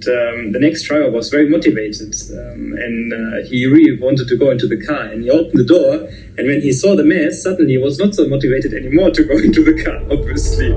the next driver was very motivated, and he really wanted to go into the car. And he opened the door, and when he saw the mess, suddenly he was not so motivated anymore to go into the car, obviously.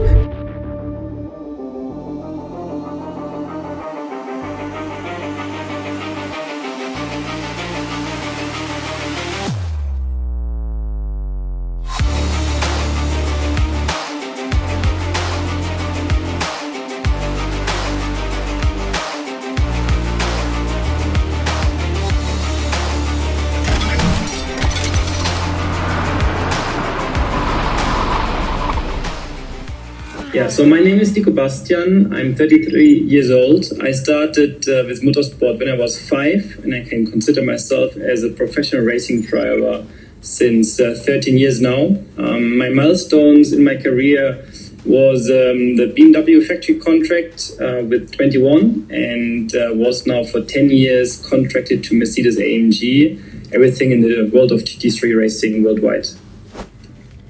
Yeah, so my name is Nico Bastian. I'm 33 years old. I started with motorsport when I was 5, and I can consider myself as a professional racing driver since 13 years now. My milestones in my career was the BMW factory contract with 21, and was now for 10 years contracted to Mercedes-AMG, everything in the world of GT3 racing worldwide.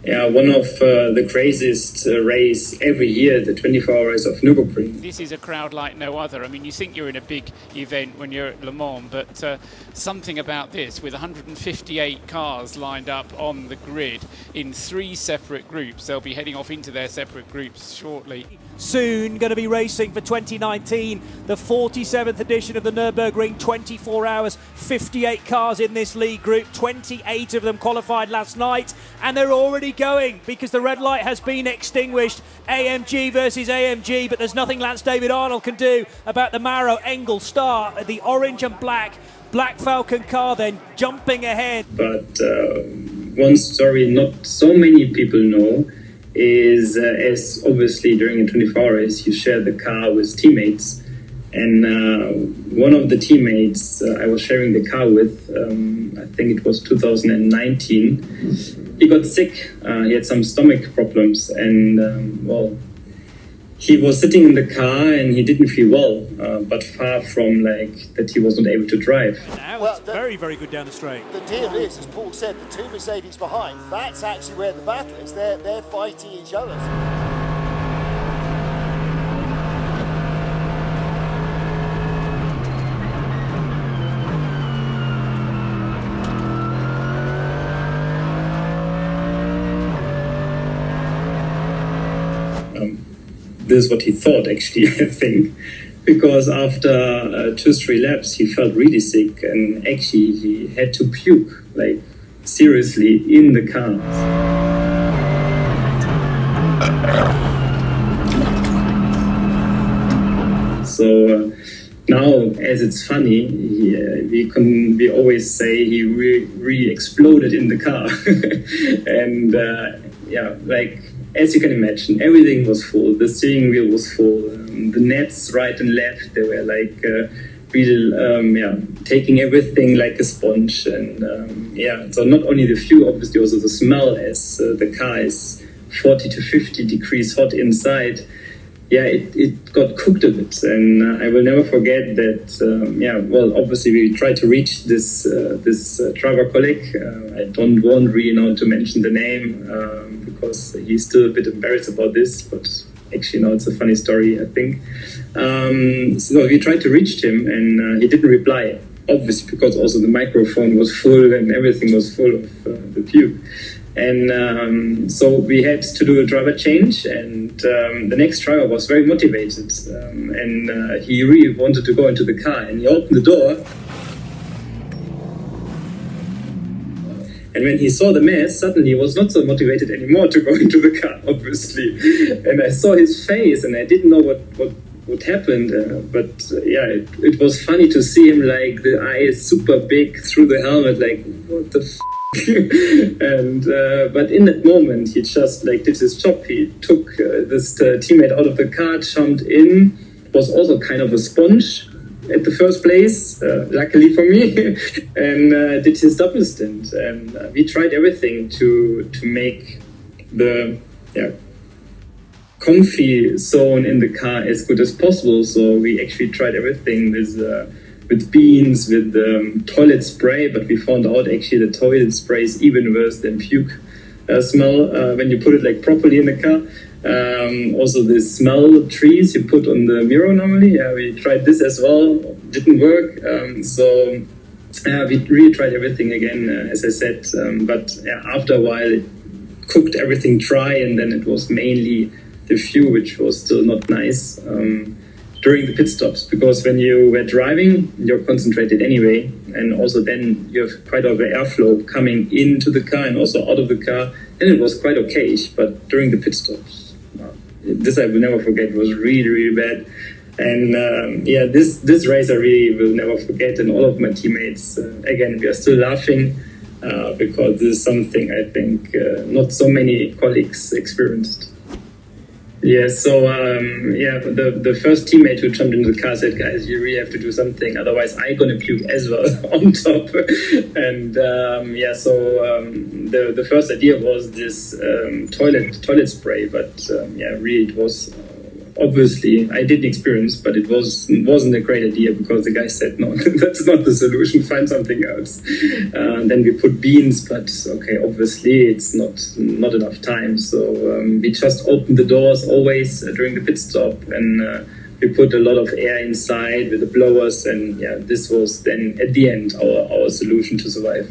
Yeah, one of the craziest race every year, the 24-hour race of Nürburgring. This is a crowd like no other. I mean, you think you're in a big event when you're at Le Mans, but something about this, with 158 cars lined up on the grid in 3 separate groups. They'll be heading off into their separate groups shortly. Soon going to be racing for 2019, the 47th edition of the Nurburgring, 24 hours, 58 cars in this lead group, 28 of them qualified last night, and they're already going because the red light has been extinguished. AMG versus AMG, but there's nothing Lance David Arnold can do about the Maro Engel star, the orange and black Falcon car then jumping ahead. But one story not so many people know is as obviously during a 24-hour race you share the car with teammates, and one of the teammates I was sharing the car with, I think it was 2019, he got sick. He had some stomach problems, and well, he was sitting in the car and he didn't feel well, but far from like that he was not able to drive. Now it's very, very good down the straight. The deal is, as Paul said, the 2 Mercedes behind, that's actually where the battle is. They're fighting each other. This is what he thought, actually, I think, because after 2-3 laps, he felt really sick, and actually he had to puke, like, seriously, in the car. So now, as it's funny, we always say he really exploded in the car. And yeah, like, as you can imagine, everything was full. The steering wheel was full. The nets right and left, they were like really taking everything like a sponge. And yeah, so not only the fuel, obviously also the smell, as the car is 40 to 50 degrees hot inside. Yeah, it got cooked a bit, and I will never forget that. Yeah, well, obviously we tried to reach this driver colleague. I don't want really now to mention the name because he's still a bit embarrassed about this, but actually no, it's a funny story, I think. So we tried to reach him, and he didn't reply, obviously because also the microphone was full and everything was full of the puke. And so we had to do a driver change, and the next driver was very motivated, and he really wanted to go into the car, and he opened the door, and when he saw the mess, suddenly he was not so motivated anymore to go into the car, obviously. And I saw his face, and I didn't know what happened, but yeah, it was funny to see him, like, the eyes super big through the helmet, like, what the f***? And but in that moment he just like did his job. He took this teammate out of the car, jumped in, was also kind of a sponge at the first place, luckily for me, and did his double stint. And we tried everything to make the comfy zone in the car as good as possible. So we actually tried everything with beans, with toilet spray, but we found out actually the toilet spray is even worse than puke smell when you put it like properly in the car. Also the smell trees you put on the mirror normally. Yeah, we tried this as well. Didn't work. We really tried everything again, as I said. But after a while, it cooked everything dry, and then it was mainly the fuel, which was still not nice during the pit stops. Because when you were driving, you're concentrated anyway, and also then you have quite a lot of airflow coming into the car and also out of the car, and it was quite okay. But during the pit stops, this I will never forget. It was really, really bad. And this race I really will never forget. And all of my teammates, again, we are still laughing because this is something I think not so many colleagues experienced. Yeah, so the first teammate who jumped into the car said, "Guys, you really have to do something, otherwise I'm gonna puke as well on top." And the first idea was this toilet spray, but really it was obviously I didn't experience, but it wasn't a great idea because the guy said, "No, that's not the solution. Find something else." Then we put beans, but okay, obviously it's not enough time, so we just opened the doors always during the pit stop, and we put a lot of air inside with the blowers, and this was then at the end our solution to survive.